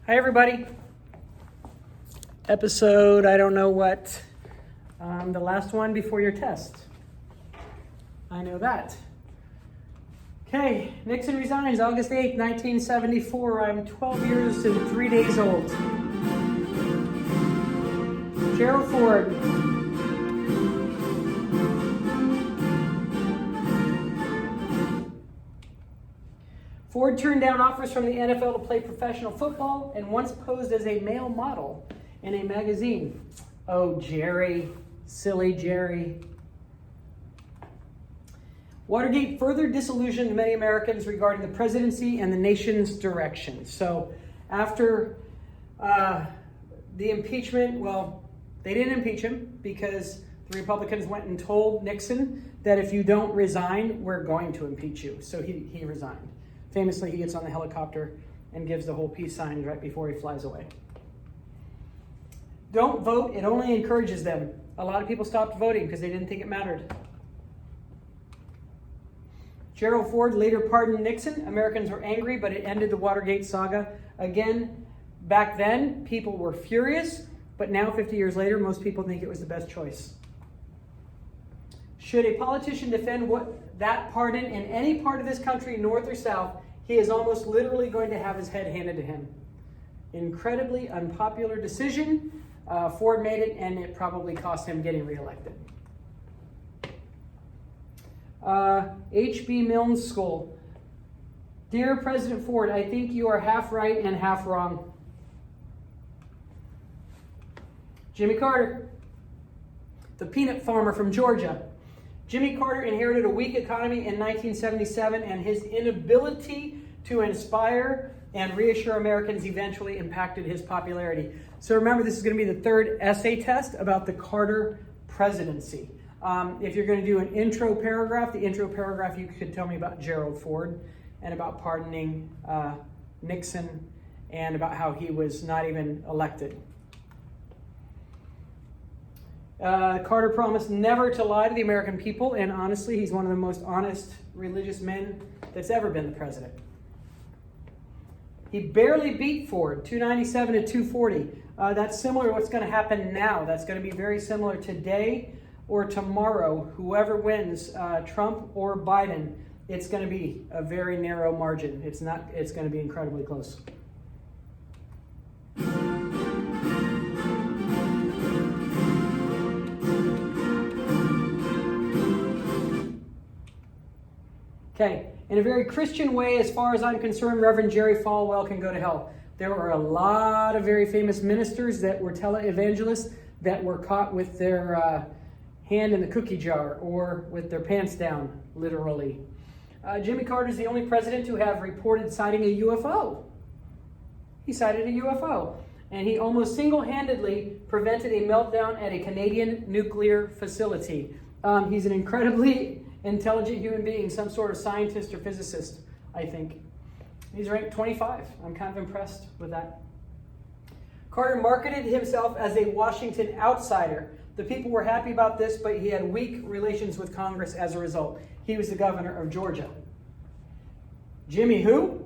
Hi, everybody. Episode, I don't know what, the last one before your test. I know that. Okay, Nixon resigns August 8th, 1974. I'm 12 years and 3 days old. Gerald Ford. Ford turned down offers from the NFL to play professional football and once posed as a male model in a magazine. Oh, Jerry. Silly Jerry. Watergate further disillusioned many Americans regarding the presidency and the nation's direction. So after the impeachment, well, they didn't impeach him because the Republicans went and told Nixon that if you don't resign, we're going to impeach you. So he resigned. Famously, he gets on the helicopter and gives the whole peace sign right before he flies away. Don't vote. It only encourages them. A lot of people stopped voting because they didn't think it mattered. Gerald Ford later pardoned Nixon. Americans were angry, but it ended the Watergate saga. Again, back then, people were furious, but now, 50 years later, most people think it was the best choice. Should a politician defend that pardon in any part of this country, north or south, he is almost literally going to have his head handed to him. Incredibly unpopular decision. Ford made it, and it probably cost him getting reelected. H.B. Milne's School. Dear President Ford, I think you are half right and half wrong. Jimmy Carter, the peanut farmer from Georgia. Jimmy Carter inherited a weak economy in 1977, and his inability to inspire and reassure Americans eventually impacted his popularity. So remember, this is going to be the third essay test about the Carter presidency. If you're going to do an intro paragraph, the intro paragraph, you could tell me about Gerald Ford and about pardoning Nixon and about how he was not even elected. Carter promised never to lie to the American people, and honestly, he's one of the most honest religious men that's ever been the president. He barely beat Ford, 297 to 240. That's similar to what's going to happen now. That's going to be very similar today or tomorrow. Whoever wins, Trump or Biden, it's going to be a very narrow margin. It's going to be incredibly close. Okay, in a very Christian way, as far as I'm concerned, Reverend Jerry Falwell can go to hell. There were a lot of very famous ministers that were televangelists that were caught with their hand in the cookie jar or with their pants down, literally. Jimmy Carter is the only president to have reported sighting a UFO. He sighted a UFO, and he almost single-handedly prevented a meltdown at a Canadian nuclear facility. He's an incredibly intelligent human being, some sort of scientist or physicist, I think. He's ranked 25. I'm kind of impressed with that. Carter marketed himself as a Washington outsider. The people were happy about this, but he had weak relations with Congress as a result. He was the governor of Georgia. Jimmy who?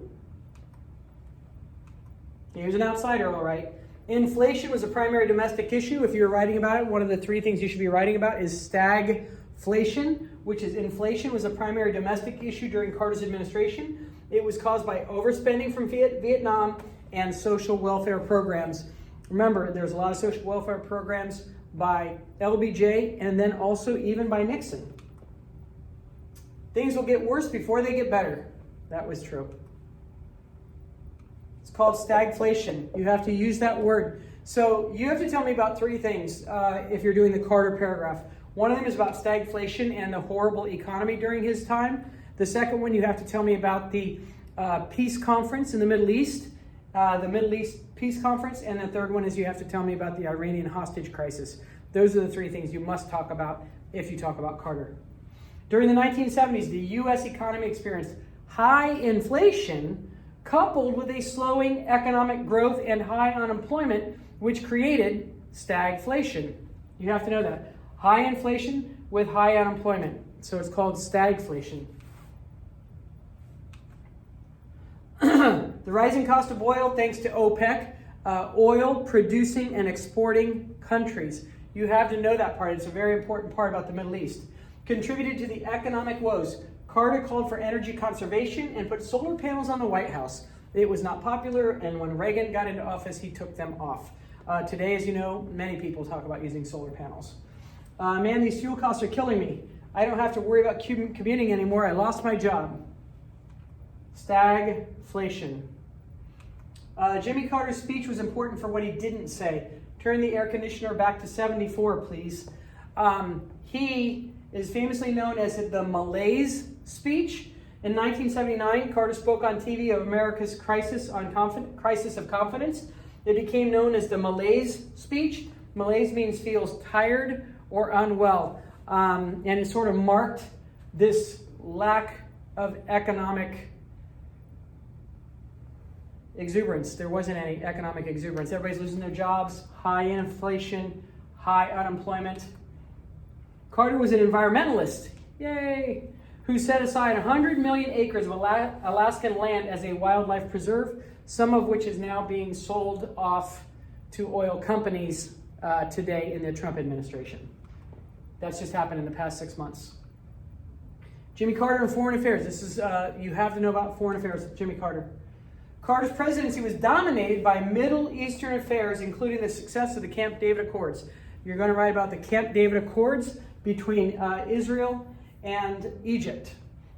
He was an outsider, all right. Inflation was a primary domestic issue. If you're writing about it, one of the three things you should be writing about is stagflation, which is inflation was a primary domestic issue during Carter's administration. It was caused by overspending from Vietnam and social welfare programs. Remember, there's a lot of social welfare programs by LBJ and then also even by Nixon. Things will get worse before they get better. That was true. It's called stagflation. You have to use that word. So you have to tell me about three things if you're doing the Carter paragraph. One of them is about stagflation and the horrible economy during his time. The second one, you have to tell me about the peace conference in the Middle East, the Middle East Peace Conference. And the third one is you have to tell me about the Iranian hostage crisis. Those are the three things you must talk about if you talk about Carter. During the 1970s, the U.S. economy experienced high inflation coupled with a slowing economic growth and high unemployment, which created stagflation. You have to know that. High inflation with high unemployment. So it's called stagflation. the rising cost of oil thanks to OPEC, oil producing and exporting countries. You have to know that part. It's a very important part about the Middle East. Contributed to the economic woes. Carter called for energy conservation and put solar panels on the White House. It was not popular, and when Reagan got into office, he took them off. Today, as you know, many people talk about using solar panels. Man, these fuel costs are killing me. I don't have to worry about commuting anymore. I lost my job. Stagflation. Jimmy Carter's speech was important for what he didn't say. Turn the air conditioner back to 74, please. He is famously known as the malaise speech. In 1979, Carter spoke on TV of America's crisis of confidence. It became known as the malaise speech. Malaise means feels tired or unwell. And it sort of marked this lack of economic exuberance. There wasn't any economic exuberance. Everybody's losing their jobs, high inflation, high unemployment. Carter was an environmentalist, yay, who set aside 100 million acres of Alaskan land as a wildlife preserve, some of which is now being sold off to oil companies today in the Trump administration. That's just happened in the past 6 months. Jimmy Carter and foreign affairs. This is, you have to know about foreign affairs with Jimmy Carter. Carter's presidency was dominated by Middle Eastern affairs, including the success of the Camp David Accords. You're going to write about the Camp David Accords between Israel and Egypt.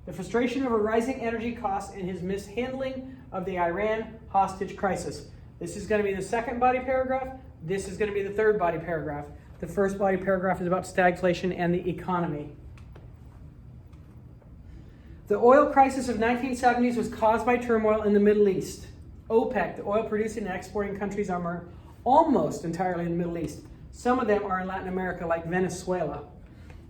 The frustration over rising energy costs and his mishandling of the Iran hostage crisis. This is going to be the second body paragraph. This is going to be the third body paragraph. The first body paragraph is about stagflation and the economy. The oil crisis of 1970s was caused by turmoil in the Middle East. OPEC, the oil producing and exporting countries, are almost entirely in the Middle East. Some of them are in Latin America, like Venezuela.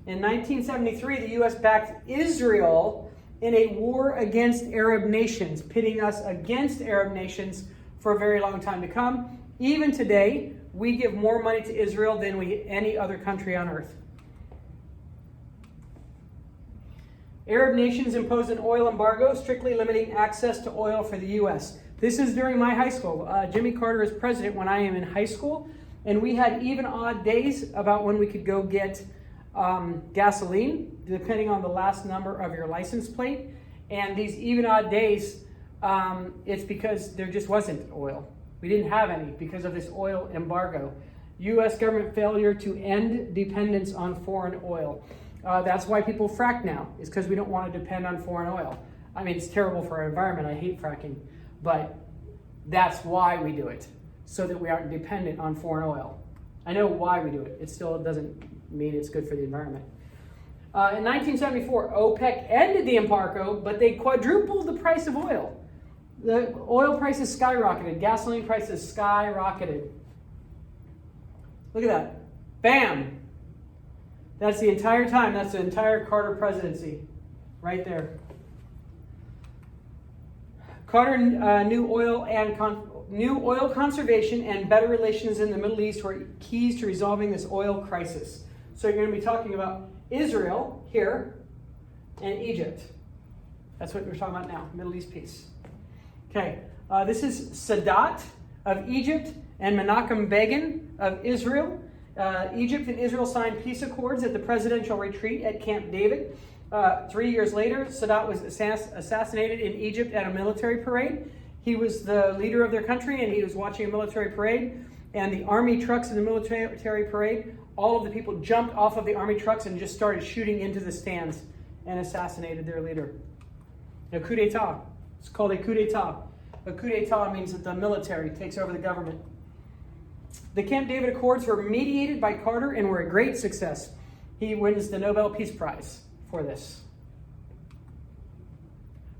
In 1973, the U.S. backed Israel in a war against Arab nations, pitting us against Arab nations for a very long time to come. Even today, we give more money to Israel than any other country on earth. Arab nations imposed an oil embargo, strictly limiting access to oil for the U.S. This is during my high school. Jimmy Carter is president when I am in high school, and we had even odd days about when we could go get gasoline, depending on the last number of your license plate. And these even odd days, it's because there just wasn't oil. We didn't have any because of this oil embargo. U.S. government failure to end dependence on foreign oil. That's why people frack now, is because we don't want to depend on foreign oil. I mean, it's terrible for our environment. I hate fracking. But that's why we do it, so that we aren't dependent on foreign oil. I know why we do it. It still doesn't mean it's good for the environment. In 1974, OPEC ended the embargo, but they quadrupled the price of oil. The oil prices skyrocketed. Gasoline prices skyrocketed. Look at that. Bam! That's the entire time. That's the entire Carter presidency. Right there. Carter knew oil conservation and better relations in the Middle East were keys to resolving this oil crisis. So you're going to be talking about Israel here and Egypt. That's what we're talking about now, Middle East peace. Okay, this is Sadat of Egypt and Menachem Begin of Israel. Egypt and Israel signed peace accords at the presidential retreat at Camp David. 3 years later, Sadat was assassinated in Egypt at a military parade. He was the leader of their country, and he was watching a military parade. And the army trucks in the military parade, all of the people jumped off of the army trucks and just started shooting into the stands and assassinated their leader. A coup d'etat. It's called a coup d'etat. A coup d'etat means that the military takes over the government. The Camp David Accords were mediated by Carter and were a great success. He wins the Nobel Peace Prize for this.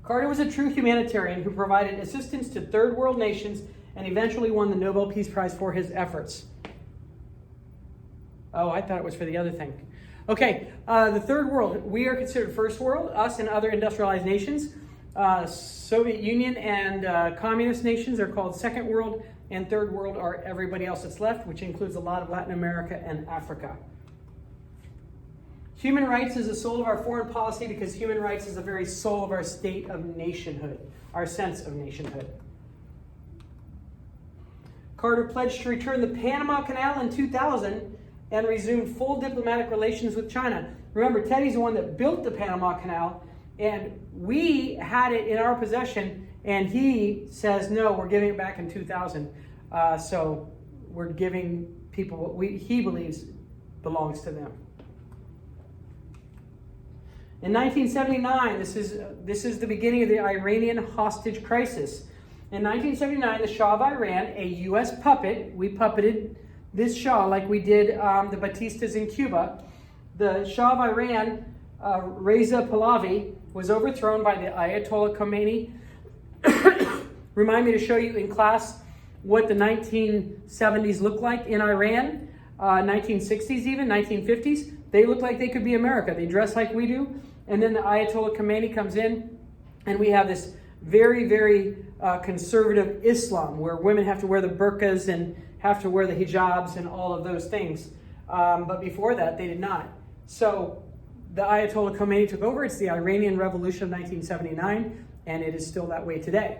Carter was a true humanitarian who provided assistance to third world nations and eventually won the Nobel Peace Prize for his efforts. Oh, I thought it was for the other thing. Okay, the third world. We are considered first world, us and other industrialized nations. Soviet Union and communist nations are called second world, and third world are everybody else that's left, which includes a lot of Latin America and Africa. Human rights is the soul of our foreign policy because human rights is the very soul of our state of nationhood, our sense of nationhood. Carter pledged to return the Panama Canal in 2000 and resume full diplomatic relations with China. Remember, Teddy's the one that built the Panama Canal, and we had it in our possession, and he says, no, we're giving it back in 2000. So we're giving people what he believes belongs to them. In 1979, this is the beginning of the Iranian hostage crisis. In 1979, the Shah of Iran, a U.S. puppet, we puppeted this Shah like we did the Batistas in Cuba. The Shah of Iran, Reza Pahlavi, was overthrown by the Ayatollah Khomeini. Remind me to show you in class what the 1970s looked like in Iran, 1960s even, 1950s. They look like they could be America. They dress like we do. And then the Ayatollah Khomeini comes in, and we have this very, very conservative Islam where women have to wear the burqas and have to wear the hijabs and all of those things. But before that, they did not. So the Ayatollah Khomeini took over. It's the Iranian Revolution of 1979, and it is still that way today.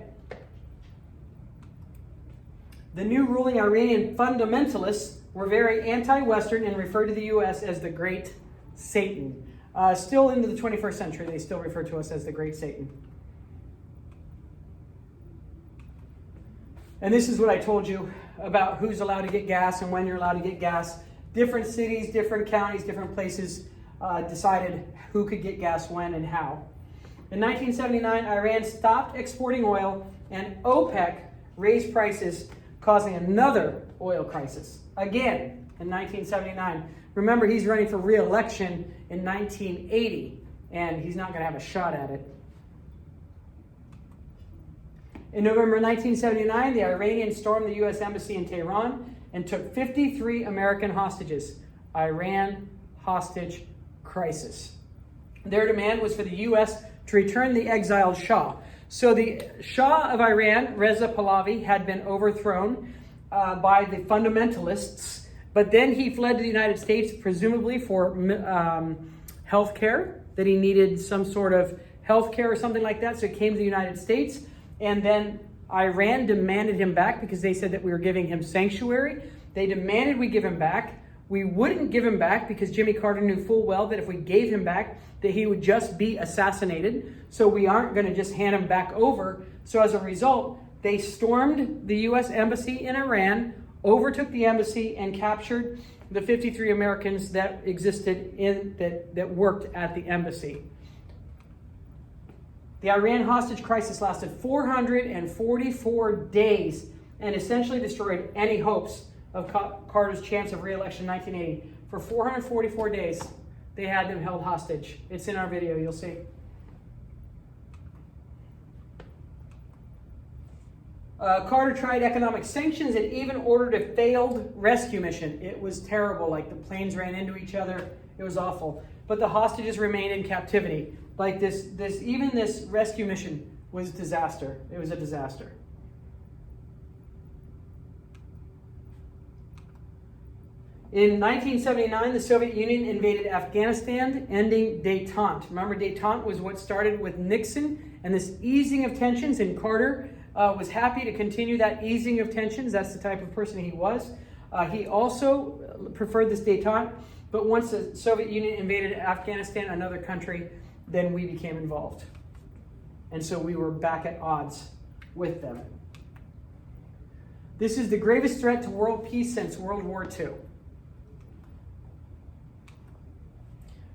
The new ruling Iranian fundamentalists were very anti-Western and referred to the U.S. as the Great Satan. Still into the 21st century, they still refer to us as the Great Satan. And this is what I told you about who's allowed to get gas and when you're allowed to get gas. Different cities, different counties, different places decided who could get gas when and how. In 1979, Iran stopped exporting oil, and OPEC raised prices, causing another oil crisis. Again, in 1979. Remember, he's running for re-election in 1980, and he's not going to have a shot at it. In November 1979, the Iranians stormed the U.S. Embassy in Tehran and took 53 American hostages. Iran hostage crisis. Their demand was for the U.S. to return the exiled Shah. So the Shah of Iran, Reza Pahlavi, had been overthrown by the fundamentalists, but then he fled to the United States, presumably for health care, that he needed some sort of health care or something like that, so he came to the United States. And then Iran demanded him back because they said that we were giving him sanctuary. They demanded we give him back. We wouldn't give him back because Jimmy Carter knew full well that if we gave him back, that he would just be assassinated. So we aren't going to just hand him back over. So as a result, they stormed the U.S. Embassy in Iran, overtook the embassy, and captured the 53 Americans that existed that worked at the embassy. The Iran hostage crisis lasted 444 days and essentially destroyed any hopes of Carter's chance of re-election in 1980. For 444 days, they had them held hostage. It's in our video, you'll see. Carter tried economic sanctions and even ordered a failed rescue mission. It was terrible, like the planes ran into each other. It was awful. But the hostages remained in captivity. Like this rescue mission was disaster. It was a disaster. In 1979, the Soviet Union invaded Afghanistan, ending détente. Remember, détente was what started with Nixon and this easing of tensions, and Carter was happy to continue that easing of tensions. That's the type of person he was. He also preferred this détente, but once the Soviet Union invaded Afghanistan, another country, then we became involved. And so we were back at odds with them. This is the gravest threat to world peace since World War II.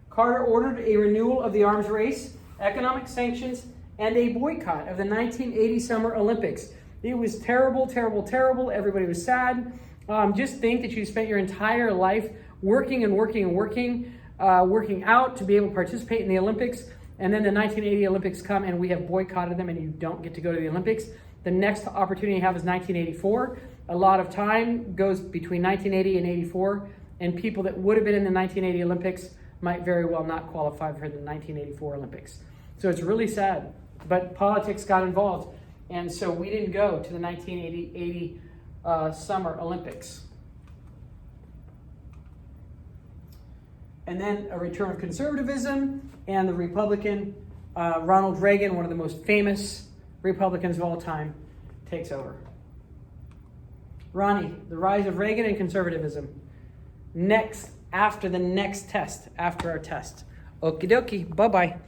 Carter ordered a renewal of the arms race, economic sanctions, and a boycott of the 1980 Summer Olympics. It was terrible, terrible, terrible. Everybody was sad. Just think that you spent your entire life working and working and working out to be able to participate in the Olympics, and then the 1980 Olympics come and we have boycotted them and you don't get to go to the Olympics. The next opportunity you have is 1984. A lot of time goes between 1980 and 84, and people that would have been in the 1980 Olympics might very well not qualify for the 1984 Olympics. So it's really sad, but politics got involved, and so we didn't go to the 1980 Summer Olympics. And then a return of conservatism, and the Republican Ronald Reagan, one of the most famous Republicans of all time, takes over. Ronnie, the rise of Reagan and conservatism. Next, after the next test, after our test. Okie dokie. Bye-bye.